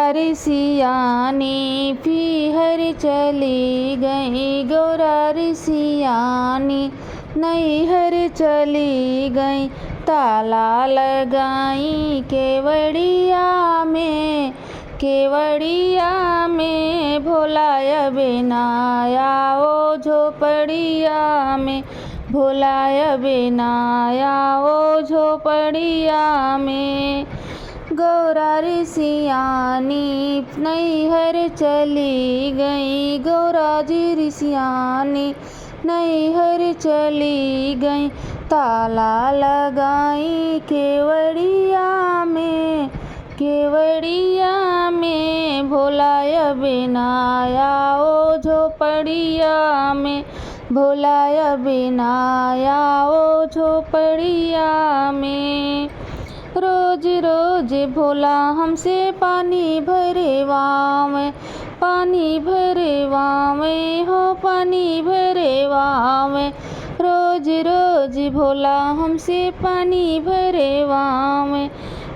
री सियानी पीहर चली गई, गौरा री सियानी नैहर चली गई। ताला लगाई केवड़िया में, केवड़िया में भोलाय बेनाया ओ झोपड़िया में, भोलाय बेनाया ओ झोपड़िया में। गौरा री सियानी नैहर चली गई, गौरा जी री सियानी नैहर चली गई। ताला लगाई केवड़िया में, केवड़िया में भोलाय बेनाया ओ झोपड़िया में, भोलाय बेनाया ओ झोपड़िया में। रोज रोज भोला हमसे पानी भरे वावे, पानी भरे वावे हो पानी भरे वावे। रोज रोज भोला हमसे पानी भरे वावे।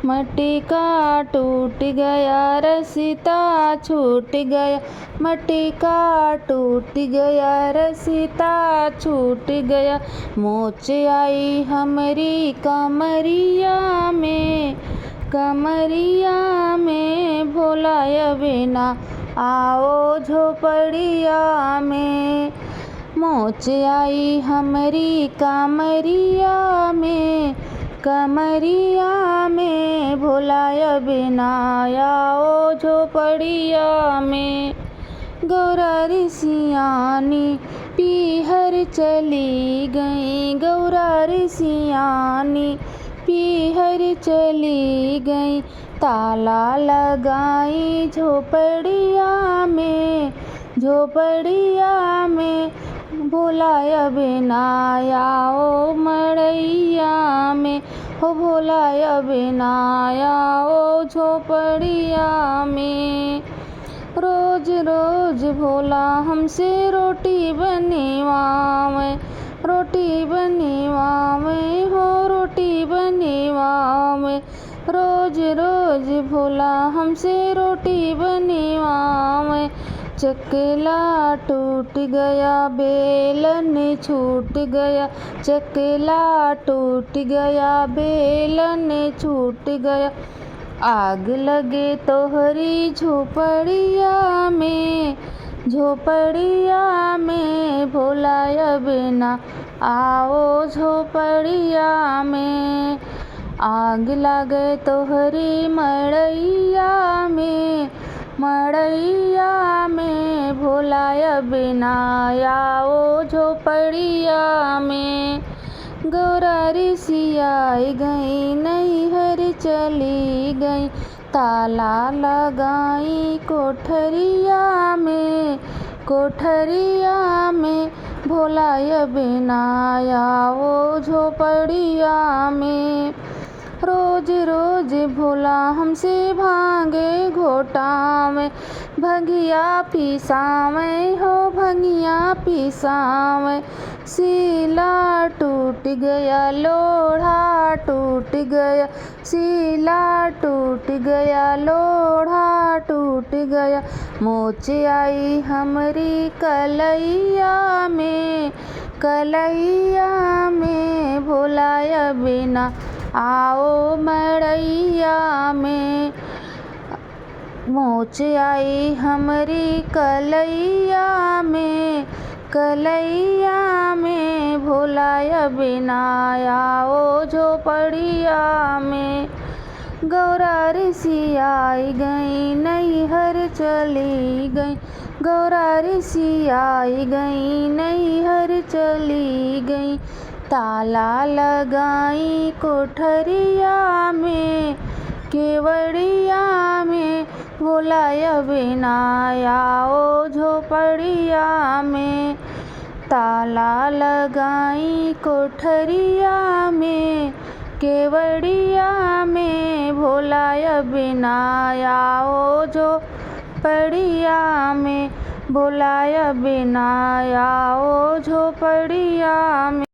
मटका टूट गया रसीता छूट गया, मटका टूट गया रसीता छूट गया। मोच आई हमारी कमरिया में, कमरिया में भोलाय बेना आओ झोपड़िया में। मोच आई हमारी कमरिया में, कमरिया में भोलाय बेनाया ओ झोपड़िया में। गौरा री सियानी पीहर चली गई, गौरा री सियानी पीहर चली गई। ताला लगाई झोपड़िया में, झोपड़िया में भोलाय बेनाया ओ मड़ैया में, हो भोलाय बेनाया ओ झोपड़िया में। रोज रोज भोला हमसे रोटी बनवावे, रोटी बनवावे हो रोटी बनवावे। रोज रोज भोला हमसे रोटी बनवावे। चकला टूट गया बेलन छूट गया, चकला टूट गया बेलन छूट गया। आग लगे तोहरी झोपड़िया में, झोपड़िया में भोलाय बेना आओ झोपड़िया में। आग लगे तोहरी मड़ैया में, मड़ैया में भोलाय बेनाया ओ झोपड़िया में। गौरा री सियाई गई नैहर चली गई। ताला लगाई कोठरिया में, कोठरिया में भोलाय बेनाया ओ झोपड़िया में। रोज रोज भोला हमसे भांगे घोटावे, भंगिया पिसावे हो भंगिया पिसावे। सीला टूट गया लोढ़ा टूट गया, सीला टूट गया लोढ़ा टूट गया। मोच आई हमारी कलैया में, कलैया में भोलाय बेना आओ मड़ैया में। मोच आई हमारी कलैया में, कलैया में भोलाय बेनाया ओ झोपड़िया में। गौरा री सियाई गई नैहर चली गई, गौरा री सियाई गई नैहर चली गई। ताला लगाई कोठरिया में, केवड़िया में भोलाय बेनाया ओ झोपड़िया में। ताला लगाई कोठरिया में, केवड़िया में भोलाय बेनाया ओ झोपड़िया में, भोलाय बेनाया ओ झोपड़िया में।